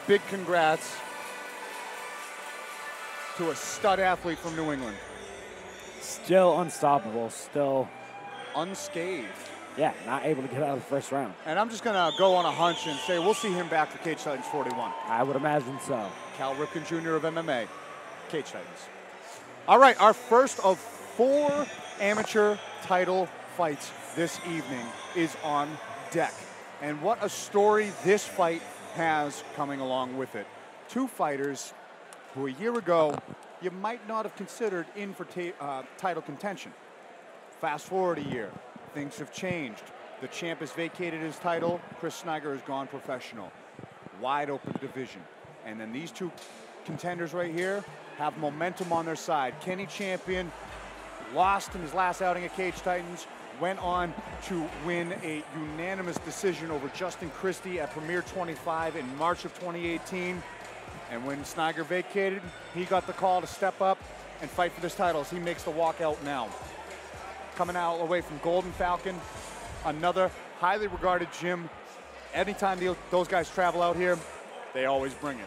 big congrats to a stud athlete from New England. Still unstoppable, still unscathed. Yeah, not able to get out of the first round. And I'm just going to go on a hunch and say we'll see him back for Cage Titans 41. I would imagine so. Cal Ripken Jr. of MMA, Cage Titans. All right, our first of 4 amateur title fights this evening is on deck. And what a story this fight has coming along with it. 2 fighters who a year ago you might not have considered in for title contention. Fast forward a year, things have changed. The champ has vacated his title. Chris Snyder has gone professional. Wide open division. And then these 2 contenders right here have momentum on their side. Kenny Champon lost in his last outing at Cage Titans, went on to win a unanimous decision over Justin Christie at Premier 25 in March of 2018. And when Snyder vacated, he got the call to step up and fight for this title as he makes the walkout now. Coming out away from Golden Falcon, another highly regarded gym. Anytime those guys travel out here, they always bring it.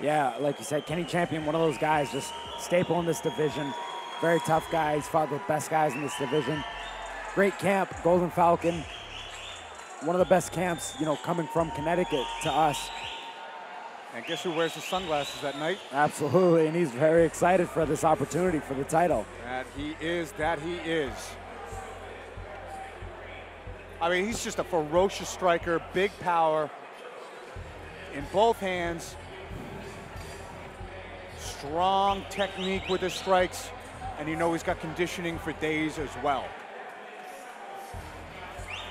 Yeah, like you said, Kenny Champon, one of those guys, just staple in this division. Very tough guy. He's fought the best guys in this division. Great camp, Golden Falcon. One of the best camps, you know, coming from Connecticut to us. And guess who wears the sunglasses that night? Absolutely, and he's very excited for this opportunity for the title. That he is. I mean, he's just a ferocious striker, big power in both hands. Strong technique with his strikes, and you know he's got conditioning for days as well.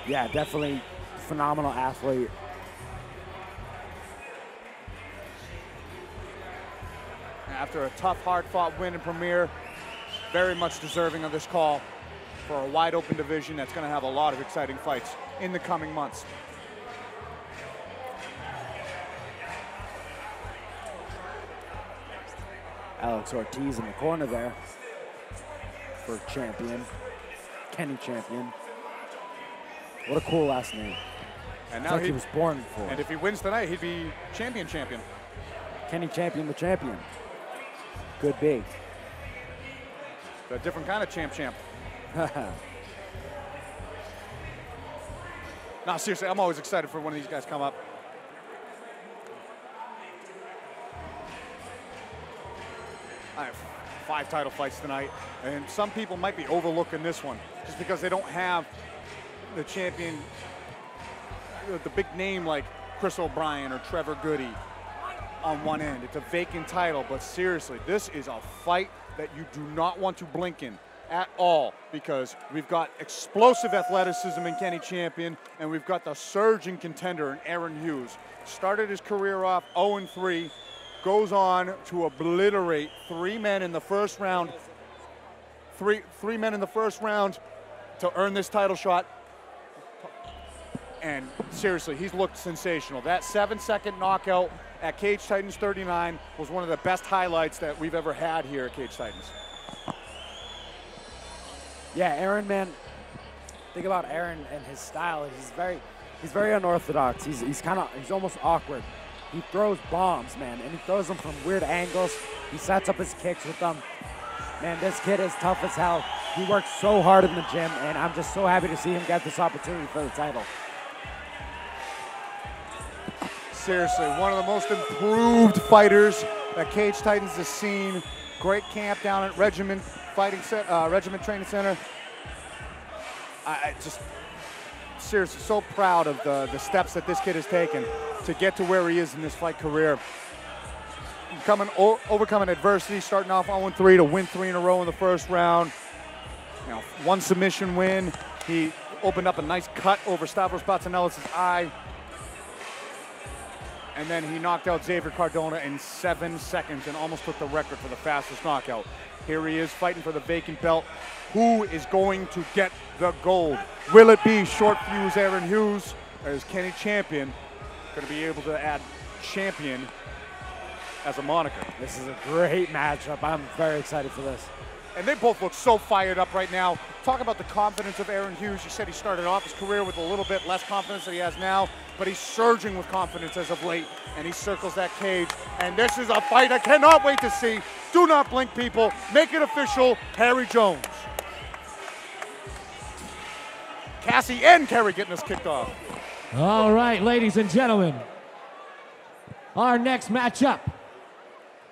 Yeah, definitely phenomenal athlete. After a tough, hard-fought win in Premier, very much deserving of this call for a wide-open division that's going to have a lot of exciting fights in the coming months. Alex Ortiz in the corner there for Champion, Kenny Champon. What a cool last name. And it's now like he was born for it. And if he wins tonight, he'd be champion. Kenny Champon, the champion. Could be. A different kind of champ. No, seriously, I'm always excited for when these guys come up. I have 5 title fights tonight, and some people might be overlooking this one just because they don't have the champion, the big name like Chris O'Brien or Trevor Goody on one end. It's a vacant title, but seriously, this is a fight that you do not want to blink in at all, because we've got explosive athleticism in Kenny Champon, and we've got the surging contender in Aaron Hughes. Started his career off 0-3, goes on to obliterate 3 men in the first round. Three men in the first round to earn this title shot. And seriously, he's looked sensational. That 7-second knockout at Cage Titans 39 was one of the best highlights that we've ever had here at Cage Titans. Yeah, Aaron, man, think about Aaron and his style. He's very unorthodox. He's almost awkward. He throws bombs, man, and he throws them from weird angles. He sets up his kicks with them. Man, this kid is tough as hell. He works so hard in the gym, and I'm just so happy to see him get this opportunity for the title. Seriously, one of the most improved fighters that Cage Titans has seen. Great camp down at Regiment Training Center. I just seriously so proud of the steps that this kid has taken to get to where he is in this fight career. Overcoming adversity, starting off 0-3 to win 3 in a row in the first round. You know, 1 submission win. He opened up a nice cut over Stavros Patsanelis' eye. And then he knocked out Xavier Cardona in 7 seconds and almost took the record for the fastest knockout. Here he is fighting for the vacant belt. Who is going to get the gold? Will it be short fuse Aaron Hughes, or is Kenny Champon going to be able to add champion as a moniker? This is a great matchup. I'm very excited for this. And they both look so fired up right now. Talk about the confidence of Aaron Hughes. You said he started off his career with a little bit less confidence than he has now, but he's surging with confidence as of late, and he circles that cage. And this is a fight I cannot wait to see. Do not blink, people. Make it official. Harry Jones. Cassie and Kerry getting us kicked off. All right, ladies and gentlemen. Our next matchup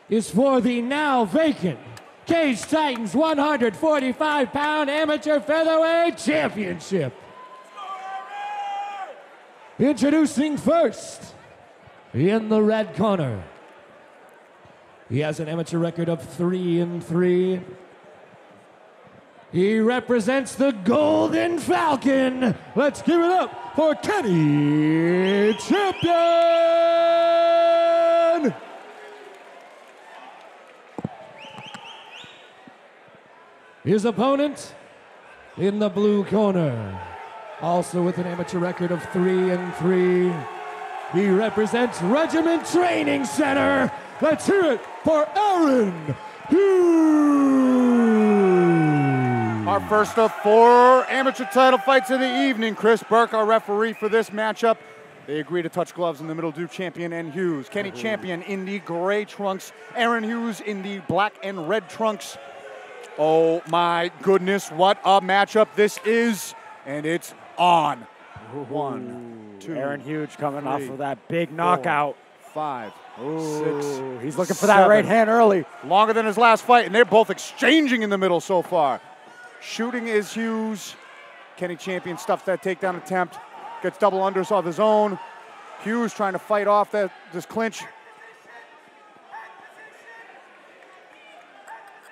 is for the now vacant Cage Titans 145-pound Amateur Featherweight Championship. Introducing first, in the red corner. He has an amateur record of 3-3. He represents the Golden Falcon. Let's give it up for Kenny Champon. His opponent in the blue corner, also with an amateur record of 3-3. He represents Regiment Training Center. Let's hear it for Aaron Hughes. Our first of 4 amateur title fights of the evening. Chris Burke, our referee for this matchup. They agree to touch gloves in the middle, do Champion and Hughes. Kenny Champon in the gray trunks, Aaron Hughes in the black and red trunks. Oh my goodness, what a matchup this is, and it's on. 1, 2, Aaron Hughes coming 3, off of that big knockout. 5, 6. He's looking for that 7. right hand early. Longer than his last fight, and they're both exchanging in the middle so far. Shooting is Hughes. Kenny Champon stuffs that takedown attempt, gets double unders of his own. Hughes trying to fight off this clinch.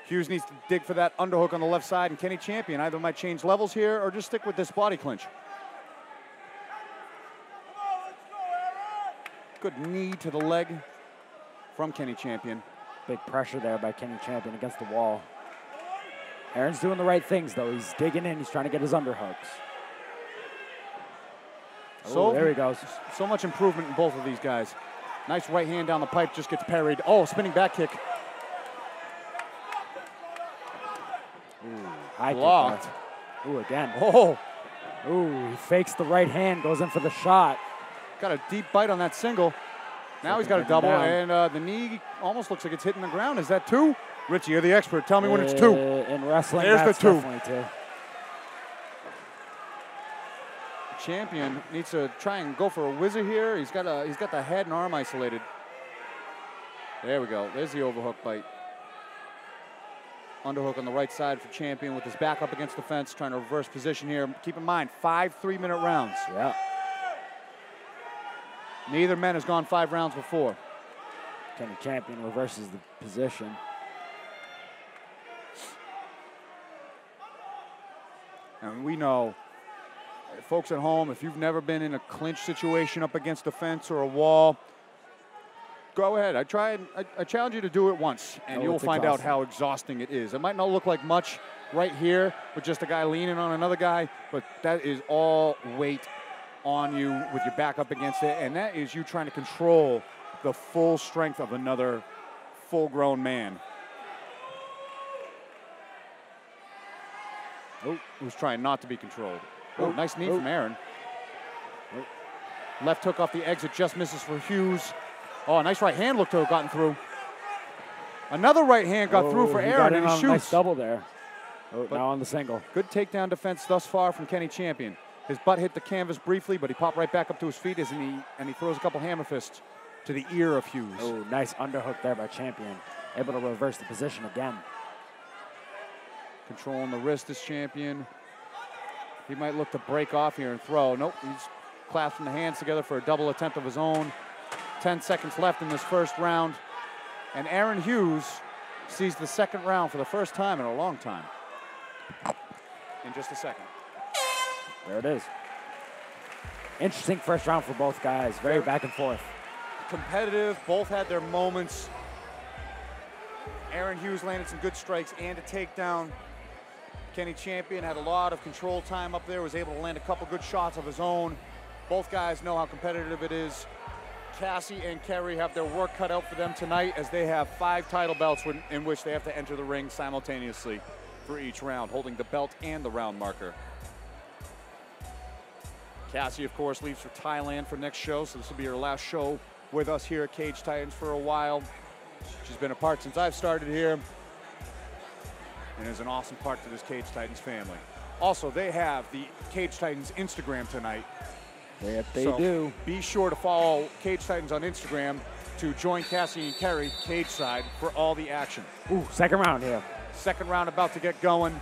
Hughes needs to dig for that underhook on the left side, and Kenny Champon either might change levels here or just stick with this body clinch. Good knee to the leg from Kenny Champon. Big pressure there by Kenny Champon against the wall. Aaron's doing the right things, though. He's digging in. He's trying to get his underhooks. So there he goes. So much improvement in both of these guys. Nice right hand down the pipe, just gets parried. Oh, spinning back kick. High blocked. Ooh, again. Oh. Ooh, he fakes the right hand, goes in for the shot. Got a deep bite on that single. Now he's got a double, and the knee almost looks like it's hitting the ground. Is that 2? Richie, you're the expert. Tell me when it's 2. In wrestling, there's that's the 2. Definitely 2. Champon needs to try and go for a whizzer here. He's got the head and arm isolated. There we go. There's the overhook bite. Underhook on the right side for Champon with his back up against the fence, trying to reverse position here. Keep in mind, 5 3-minute rounds. Yeah. Neither man has gone 5 rounds before. Kenny Champon reverses the position. And we know, folks at home, if you've never been in a clinch situation up against a fence or a wall, go ahead. I challenge you to do it once, and you'll find out how exhausting it is. It might not look like much right here with just a guy leaning on another guy, but that is all weight on you with your back up against it, and that is you trying to control the full strength of another full-grown man. Oh, who's trying not to be controlled. Oh, nice knee from Aaron. Left hook off the exit, just misses for Hughes. Oh, a nice right hand looked to have gotten through. Another right hand got through for Aaron, and he shoots. Nice double there. Now on the single. Good takedown defense thus far from Kenny Champon. His butt hit the canvas briefly, but he popped right back up to his feet and he throws a couple hammer fists to the ear of Hughes. Oh, nice underhook there by Champon. Able to reverse the position again. Controlling the wrist is Champon. He might look to break off here and throw. Nope, he's clasping the hands together for a double attempt of his own. 10 seconds left in this first round. And Aaron Hughes sees the second round for the first time in a long time. In just a second. There it is. Interesting first round for both guys. Very back and forth. Competitive, both had their moments. Aaron Hughes landed some good strikes and a takedown. Kenny Champon had a lot of control time up there, was able to land a couple good shots of his own. Both guys know how competitive it is. Cassie and Kerry have their work cut out for them tonight, as they have 5 title belts in which they have to enter the ring simultaneously for each round, holding the belt and the round marker. Cassie, of course, leaves for Thailand for next show, so this will be her last show with us here at Cage Titans for a while. She's been a part since I've started here, and is an awesome part to this Cage Titans family. Also, they have the Cage Titans Instagram tonight. If they do. Be sure to follow Cage Titans on Instagram to join Cassie and Kerry cage side for all the action. Ooh, second round here. Second round about to get going.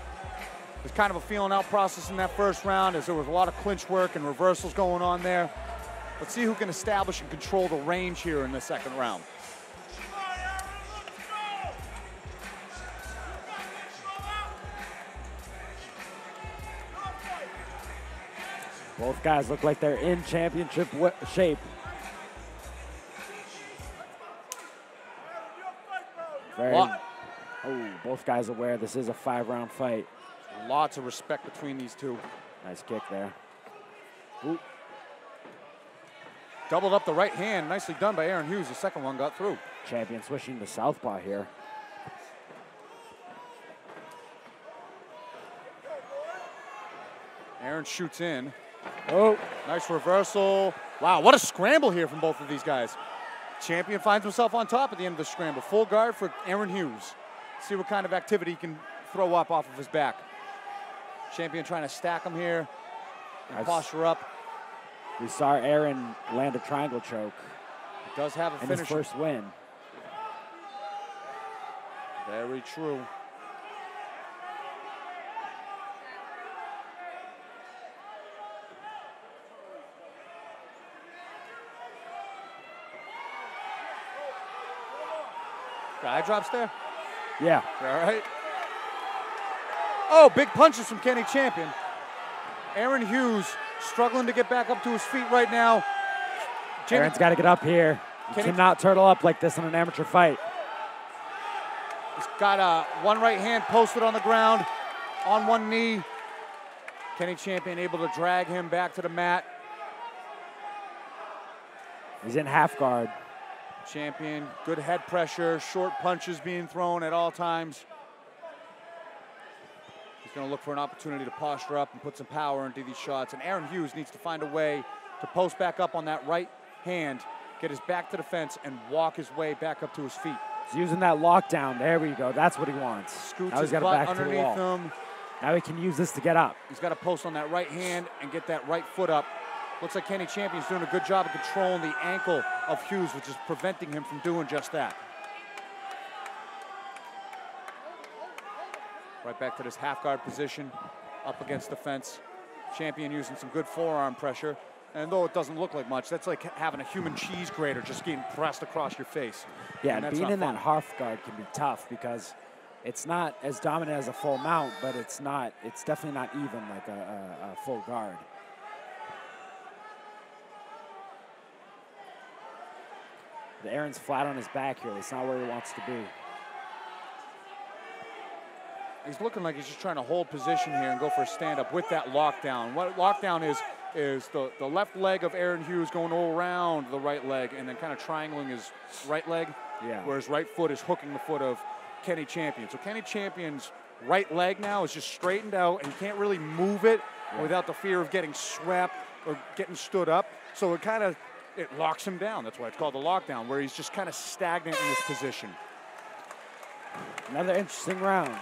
There's kind of a feeling out process in that first round, as there was a lot of clinch work and reversals going on there. Let's see who can establish and control the range here in the second round. Both guys look like they're in championship shape. Both guys aware this is a 5-round fight. Lots of respect between these two. Nice kick there. Ooh. Doubled up the right hand. Nicely done by Aaron Hughes. The second one got through. Champion switching to southpaw here. Aaron shoots in. Oh. Nice reversal. Wow, what a scramble here from both of these guys. Champion finds himself on top at the end of the scramble. Full guard for Aaron Hughes. See what kind of activity he can throw up off of his back. Champion trying to stack him here and posture up. We saw Aaron land a triangle choke. He does have a in finisher. his first win. Very true. Eye drops there? Yeah. All right. Oh, big punches from Kenny Champion. Aaron Hughes struggling to get back up to his feet right now. Aaron's got to get up here. You cannot turtle up like this in an amateur fight. He's got one right hand posted on the ground, on one knee. Kenny Champion able to drag him back to the mat. He's in half guard. Champion, good head pressure, short punches being thrown at all times. He's going to look for an opportunity to posture up and put some power into these shots. And Aaron Hughes needs to find a way to post back up on that right hand, get his back to the fence, and walk his way back up to his feet. He's using that lockdown. There we go. That's what he wants. Scoots his butt underneath him. Now he can use this to get up. He's got to post on that right hand and get that right foot up. Looks like Kenny Champion's doing a good job of controlling the ankle of Hughes, which is preventing him from doing just that. Right back to this half guard position, up against the fence. Champion using some good forearm pressure. And though it doesn't look like much, that's like having a human cheese grater just getting pressed across your face. Yeah, and being in that half guard can be tough because it's not as dominant as a full mount, but it's definitely not even like a full guard. The Aaron's flat on his back here. That's not where he wants to be. He's looking like he's just trying to hold position here and go for a stand-up with that lockdown. What lockdown is the left leg of Aaron Hughes going around the right leg and then kind of triangling his right leg, where his right foot is hooking the foot of Kenny Champion. So Kenny Champion's right leg now is just straightened out, and he can't really move it without the fear of getting swept or getting stood up. So it locks him down. That's why it's called the lockdown, where he's just kind of stagnant in this position. Another interesting round.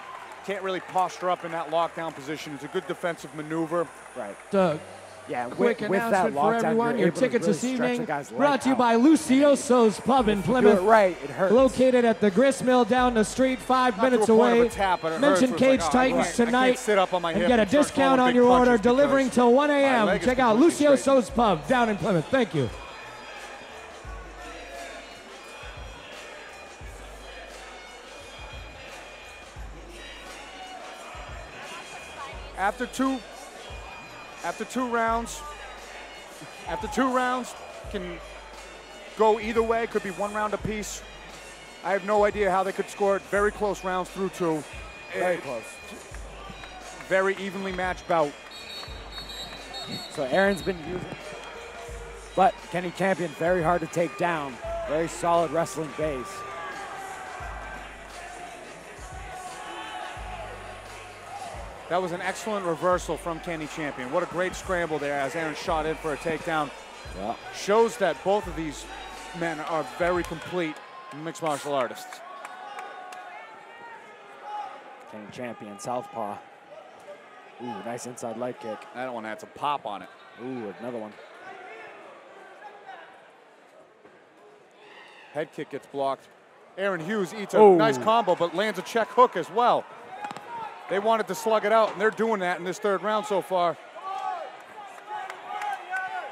Can't really posture up in that lockdown position. It's a good defensive maneuver. Right. Doug. Yeah, Quick with announcement that for lockdown, everyone. Your tickets this evening brought to you by out. Lucioso's Pub in Plymouth. Do it right, it hurts. Located at the grist mill down the street, 5 minutes away. Mention Cage Titans tonight and get a discount on your order, delivering till 1 a.m. Check out Lucioso's Pub down in Plymouth. Thank you. After two rounds can go either way. Could be 1 round apiece. I have no idea how they could score it. Very close rounds through 2. Very close. Very evenly matched bout. So Aaron's been using. But Kenny Champon, very hard to take down. Very solid wrestling base. That was an excellent reversal from Kenny Champon. What a great scramble there as Aaron shot in for a takedown. Yeah. Shows that both of these men are very complete mixed martial artists. Kenny Champon, southpaw. Ooh, nice inside leg kick. That one had some pop on it. Ooh, another one. Head kick gets blocked. Aaron Hughes eats a nice combo, but lands a check hook as well. They wanted to slug it out, and they're doing that in this third round so far.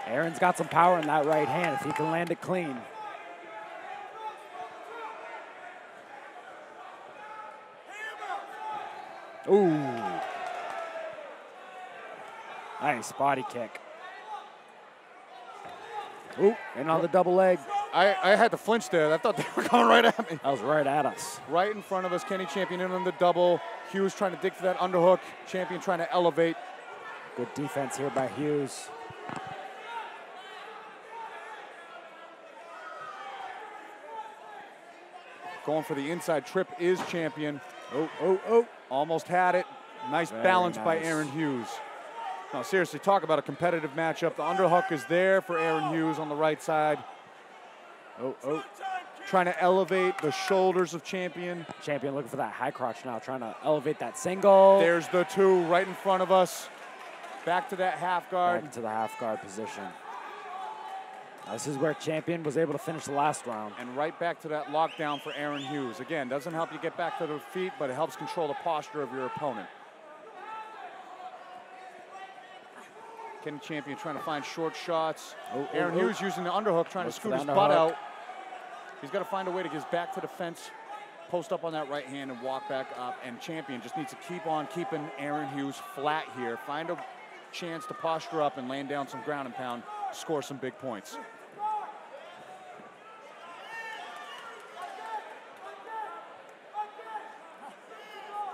Aaron's got some power in that right hand if he can land it clean. Ooh. Nice body kick. Ooh, and on the double leg. I had to flinch there. I thought they were coming right at me. That was right at us. Right in front of us, Kenny Champon in on the double. Hughes trying to dig for that underhook. Champon trying to elevate. Good defense here by Hughes. Going for the inside trip is Champon. Oh. Almost had it. Nice balance by Aaron Hughes. No, seriously, talk about a competitive matchup. The underhook is there for Aaron Hughes on the right side. Trying to elevate the shoulders of Champon. Champon looking for that high crotch now, trying to elevate that single. There's the two right in front of us. Back to that half guard. Back to the half guard position. Now, this is where Champon was able to finish the last round. And right back to that lockdown for Aaron Hughes. Again, doesn't help you get back to the feet, but it helps control the posture of your opponent. Kenny Champon trying to find short shots. Aaron Hughes using the underhook, trying to scoot his butt out. He's got to find a way to get his back to the fence, post up on that right hand and walk back up. And Champon just needs to keep on keeping Aaron Hughes flat here. Find a chance to posture up and land down some ground and pound, score some big points.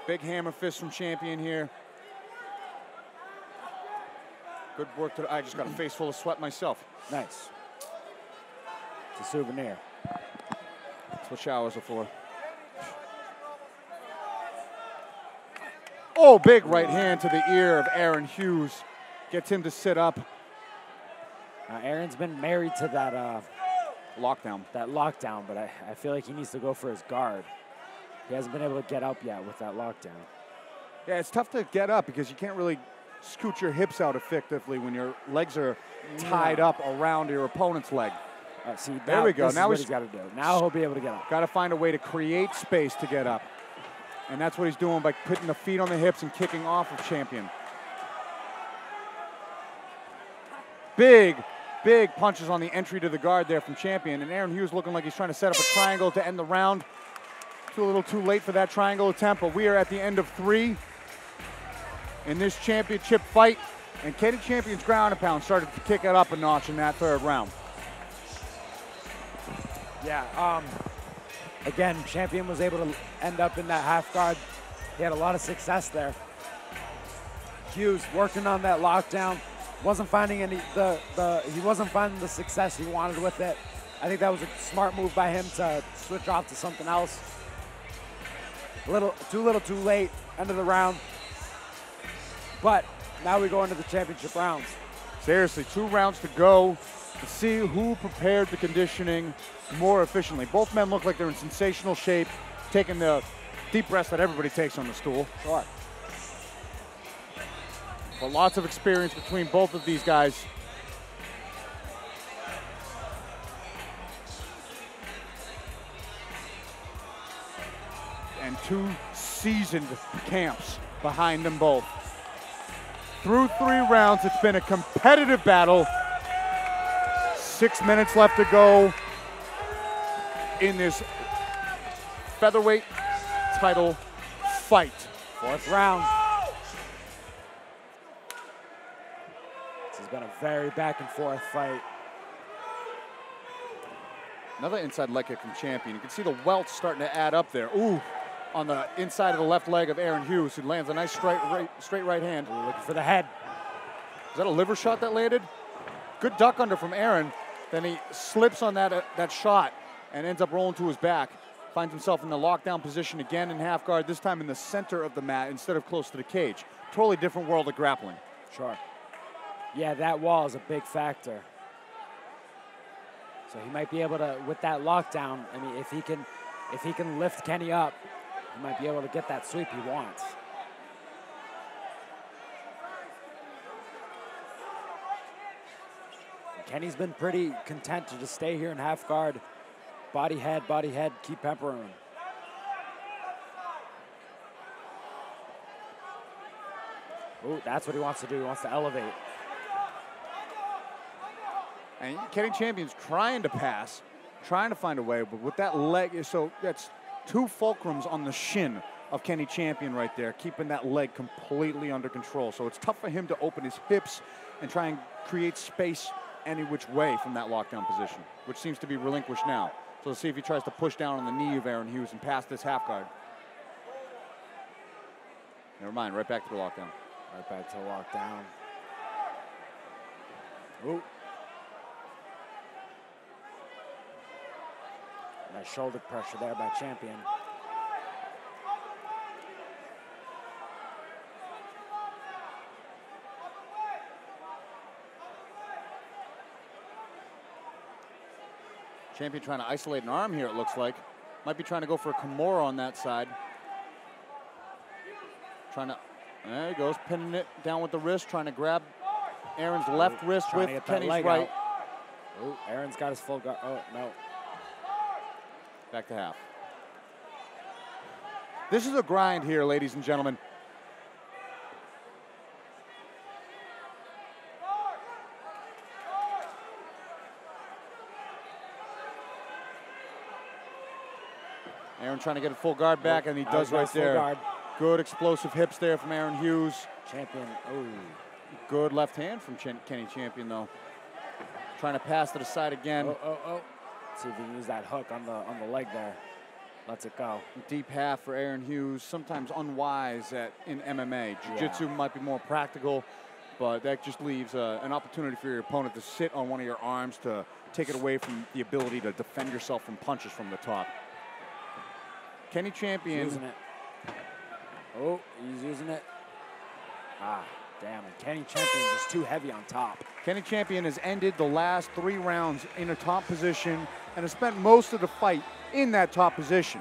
Big hammer fist from Champon here. Good work. I just got a face full of sweat myself. Nice. It's a souvenir. That's what showers are for. Oh, big right hand to the ear of Aaron Hughes. Gets him to sit up. Now, Aaron's been married to that lockdown. But I feel like he needs to go for his guard. He hasn't been able to get up yet with that lockdown. Yeah, it's tough to get up because you can't really scoot your hips out effectively when your legs are tied up around your opponent's leg. See, there we go. Now he's got to do. Now he'll be able to get up. Got to find a way to create space to get up. And that's what he's doing by putting the feet on the hips and kicking off of Champon. Big punches on the entry to the guard there from Champon. And Aaron Hughes looking like he's trying to set up a triangle to end the round. It's a little too late for that triangle attempt, but we are at the end of 3 in this championship fight. And Kenny Champon's ground and pound started to kick it up a notch in that third round. Yeah, again, Champon was able to end up in that half guard. He had a lot of success there. Hughes working on that lockdown, wasn't finding he wasn't finding the success he wanted with it. I think that was a smart move by him to switch off to something else. Too little, too late. End of the round. But now we go into the championship rounds. Seriously, 2 rounds to go to see who prepared the conditioning more efficiently. Both men look like they're in sensational shape, taking the deep breaths that everybody takes on the stool. Sure. But lots of experience between both of these guys. And 2 seasoned camps behind them both. Through 3 rounds, it's been a competitive battle. 6 minutes left to go in this featherweight title fight. 4th round. This has been a very back and forth fight. Another inside leg kick from Champon. You can see the welts starting to add up there. Ooh, on the inside of the left leg of Aaron Hughes, who lands a nice straight right hand. Looking for the head. Is that a liver shot that landed? Good duck under from Aaron. Then he slips on that shot and ends up rolling to his back. Finds himself in the lockdown position again in half guard, this time in the center of the mat instead of close to the cage. Totally different world of grappling. Sure. Yeah, that wall is a big factor. So he might be able to, with that lockdown, I mean, if he can lift Kenny up, he might be able to get that sweep he wants. And Kenny's been pretty content to just stay here in half guard. Body, head, keep peppering him. Ooh, that's what he wants to do. He wants to elevate. And Kenny Champion's trying to pass, trying to find a way, but with that leg, so that's 2 fulcrums on the shin of Kenny Champion right there, keeping that leg completely under control. So it's tough for him to open his hips and try and create space any which way from that lockdown position, which seems to be relinquished now. So let's see if he tries to push down on the knee of Aaron Hughes and pass this half guard. Never mind, right back to the lockdown. Right back to the lockdown. Ooh. Nice shoulder pressure there by Champion. Champion trying to isolate an arm here, it looks like. Might be trying to go for a Kimura on that side. There he goes, pinning it down with the wrist, trying to grab Aaron's left wrist with Kenny's right. Oh, Aaron's got his full guard. Oh, no. Back to half. This is a grind here, ladies and gentlemen. Aaron trying to get a full guard back, and he does right there. Guard. Good explosive hips there from Aaron Hughes. Champion, oh. Good left hand from Kenny Champion, though. Trying to pass to the side again. Oh. See if he can use that hook on the leg there. Lets it go. Deep half for Aaron Hughes, sometimes unwise in MMA. Jiu-jitsu might be more practical, but that just leaves an opportunity for your opponent to sit on one of your arms to take it away from the ability to defend yourself from punches from the top. Kenny Champion. He's using it. Oh, he's using it. Ah, damn it. Kenny Champion is too heavy on top. Kenny Champion has ended the last 3 rounds in a top position and has spent most of the fight in that top position.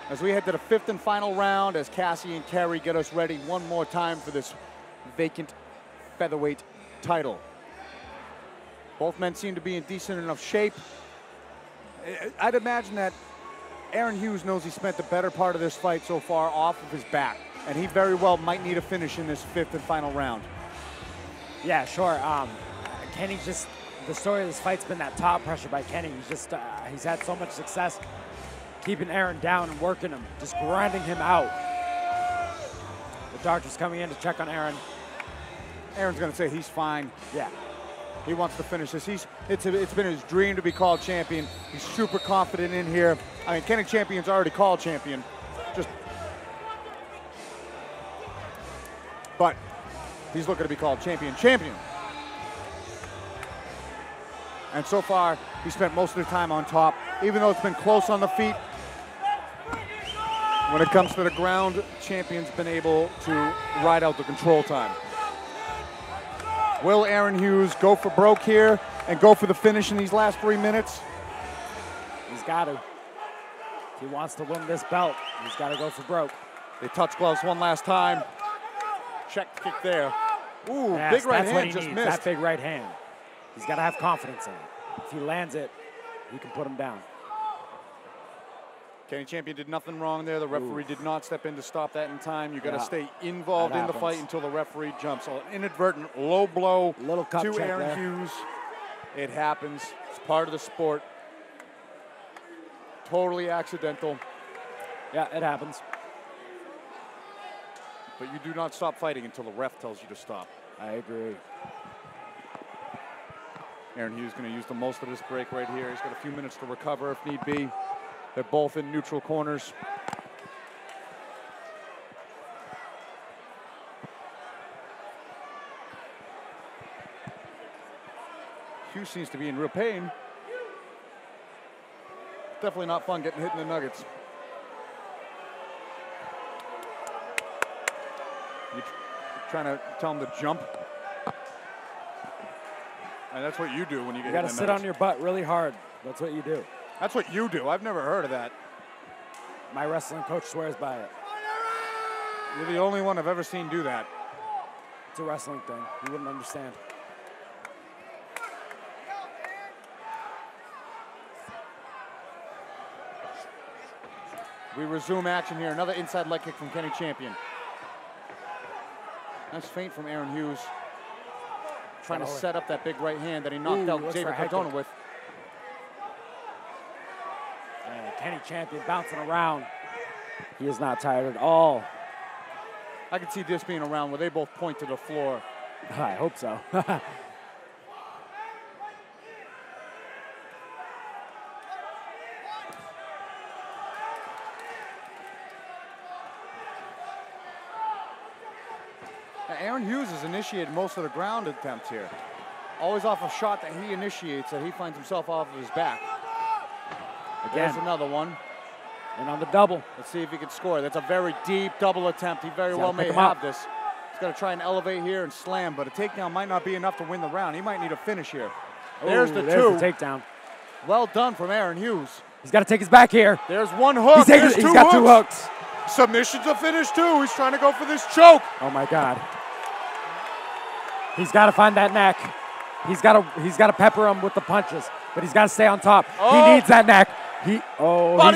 As we head to the 5th and final round, as Cassie and Kerry get us ready one more time for this vacant featherweight title. Both men seem to be in decent enough shape. I'd imagine that Aaron Hughes knows he spent the better part of this fight so far off of his back, and he very well might need a finish in this 5th and final round. Yeah, sure. Kenny just, the story of this fight's been that top pressure by Kenny. He's had so much success keeping Aaron down and working him, just grinding him out. The doctor's coming in to check on Aaron. Aaron's gonna say he's fine. Yeah. He wants to finish this. It's been his dream to be called champion. He's super confident in here. I mean, Kenny Champion's already called champion. But he's looking to be called champion. And so far, he spent most of the time on top. Even though it's been close on the feet, when it comes to the ground, Champion's been able to ride out the control time. Will Aaron Hughes go for broke here and go for the finish in these last 3 minutes? He's got to. If he wants to win this belt, he's got to go for broke. They touch gloves one last time. Check kick there. Ooh, yes, big right hand just missed. That big right hand. He's got to have confidence in it. If he lands it, he can put him down. Kenny Champion did nothing wrong there. The referee did not step in to stop that in time. You got to stay involved in the fight until the referee jumps. So an inadvertent low blow to Aaron Hughes. It happens. It's part of the sport. Totally accidental. Yeah, it happens. But you do not stop fighting until the ref tells you to stop. I agree. Aaron Hughes going to use the most of this break right here. He's got a few minutes to recover if need be. They're both in neutral corners. Hughes seems to be in real pain. Definitely not fun getting hit in the nuggets. You trying to tell him to jump? And that's what you do when you get hit in the nuggets. You got to sit on your butt really hard. That's what you do. That's what you do. I've never heard of that. My wrestling coach swears by it. You're the only one I've ever seen do that. It's a wrestling thing. You wouldn't understand. We resume action here. Another inside leg kick from Kenny Champon. Nice feint from Aaron Hughes. Trying to set up that big right hand that he knocked out Xavier Cardona with. And Kenny Champon bouncing around. He is not tired at all. I can see this being a round where they both point to the floor. I hope so. Now, Aaron Hughes has initiated most of the ground attempts here. Always off a shot that he initiates, that he finds himself off of his back. Again. There's another one. And on the double. Let's see if he can score. That's a very deep double attempt. He very well may have this. He's got to try and elevate here and slam, but a takedown might not be enough to win the round. He might need a finish here. There's the two. There's the takedown. Well done from Aaron Hughes. He's got to take his back here. There's one hook. He's got two hooks. Submission to finish two. He's trying to go for this choke. Oh my God. He's got to find that neck. He's got to pepper him with the punches, but he's got to stay on top. Oh. He needs that neck. He's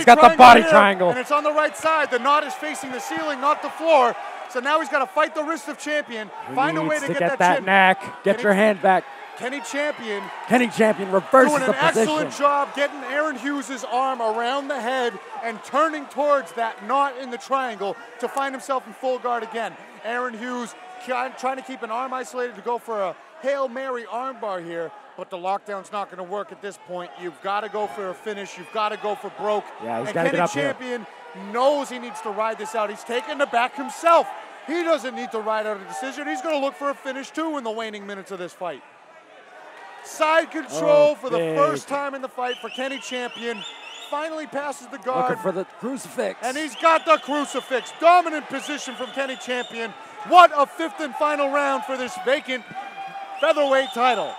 got the body triangle. And it's on the right side. The knot is facing the ceiling, not the floor. So now he's got to fight the wrist of Champon. Find a way to get that chin. neck. Get your hand back. Kenny Champon reverses doing the an position. excellent job getting Aaron Hughes' arm around the head and turning towards that knot in the triangle to find himself in full guard again. Aaron Hughes trying to keep an arm isolated to go for a Hail Mary armbar here, but the lockdown's not going to work at this point. You've got to go for a finish. You've got to go for broke. Yeah, he's got to get up here. Kenny Champon knows he needs to ride this out. He's taking the back himself. He doesn't need to ride out a decision. He's going to look for a finish too in the waning minutes of this fight. Side control for the first time in the fight for Kenny Champon. Finally passes the guard. Looking for the crucifix. And he's got the crucifix. Dominant position from Kenny Champon. What a fifth and final round for this vacant featherweight title.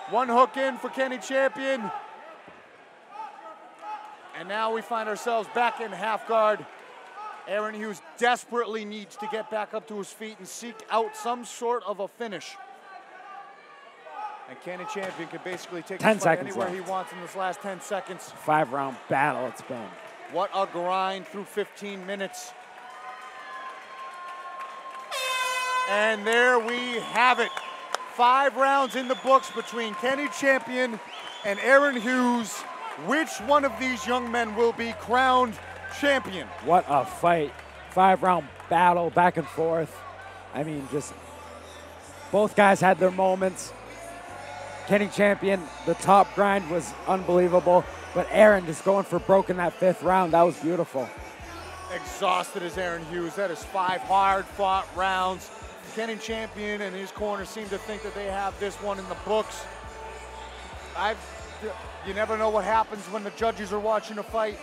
One hook in for Kenny Champon. And now we find ourselves back in half guard. Aaron Hughes desperately needs to get back up to his feet and seek out some sort of a finish. And Kenny Champon can basically take this fight anywhere he wants in this last 10 seconds. 5-round battle it's been. What a grind through 15 minutes. And there we have it. 5 rounds in the books between Kenny Champon and Aaron Hughes. Which one of these young men will be crowned champion? What a fight. 5-round battle, back and forth. I mean, just both guys had their moments. Kenny Champon, the top grind was unbelievable, but Aaron just going for broke in that 5th round. That was beautiful. Exhausted as Aaron Hughes. That is 5 hard-fought rounds. Kenny Champon and his corner seem to think that they have this one in the books. You never know what happens when the judges are watching a fight.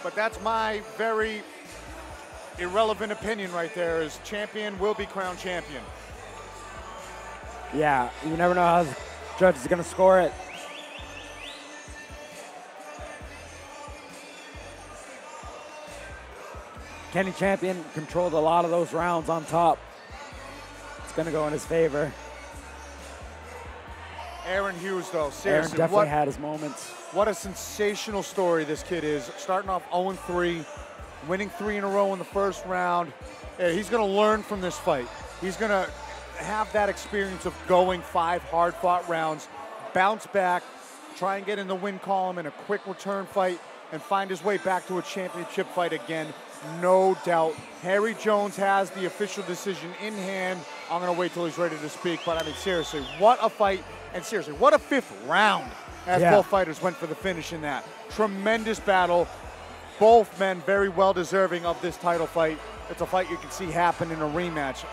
But that's my very irrelevant opinion right there, is Champon will be crowned champion. Yeah, you never know how the judge is going to score it. Kenny Champon controlled a lot of those rounds on top. It's going to go in his favor. Aaron Hughes, though, seriously. Aaron definitely had his moments. What a sensational story this kid is. Starting off 0-3, winning 3 in a row in the first round. He's going to learn from this fight. He's going to have that experience of going 5 hard-fought rounds, bounce back, try and get in the win column in a quick return fight, and find his way back to a championship fight again. No doubt. Harry Jones has the official decision in hand. I'm going to wait till he's ready to speak, but I mean, seriously, what a fight. And seriously, what a 5th round as both fighters went for the finish in that. Tremendous battle. Both men very well deserving of this title fight. It's a fight you can see happen in a rematch.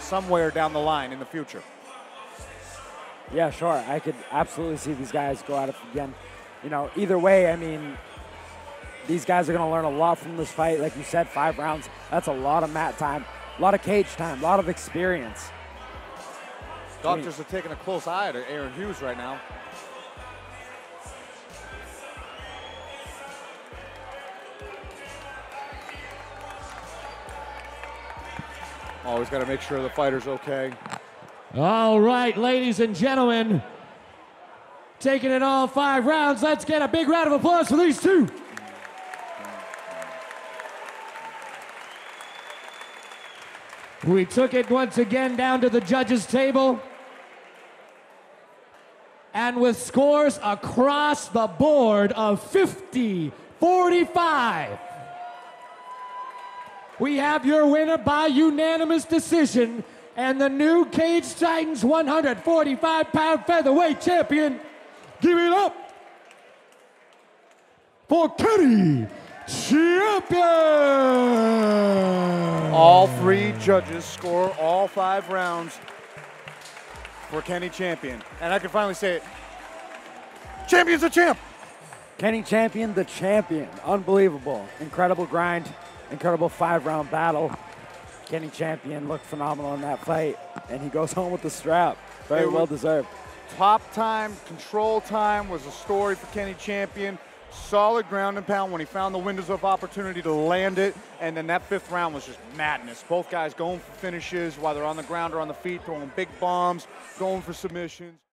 somewhere down the line in the future. Yeah, sure. I could absolutely see these guys go at it again. You know, either way, I mean, these guys are going to learn a lot from this fight. Like you said, 5 rounds. That's a lot of mat time, a lot of cage time, a lot of experience. Doctors are taking a close eye to Aaron Hughes right now. Always got to make sure the fighter's okay. All right, ladies and gentlemen, taking it all 5 rounds. Let's get a big round of applause for these two. We took it once again down to the judges' table. And with scores across the board of 50-45, we have your winner by unanimous decision and the new Cage Titans 145-pound featherweight champion. Give it up for Kenny Champon. All 3 judges score all 5 rounds for Kenny Champon. And I can finally say it. Champion's a champ. Kenny Champon, the champion. Unbelievable. Incredible grind. Incredible 5-round battle. Kenny Champon looked phenomenal in that fight, and he goes home with the strap. Very well deserved. Top time, control time was a story for Kenny Champon. Solid ground and pound when he found the windows of opportunity to land it, and then that 5th round was just madness. Both guys going for finishes while they're on the ground or on the feet, throwing big bombs, going for submissions.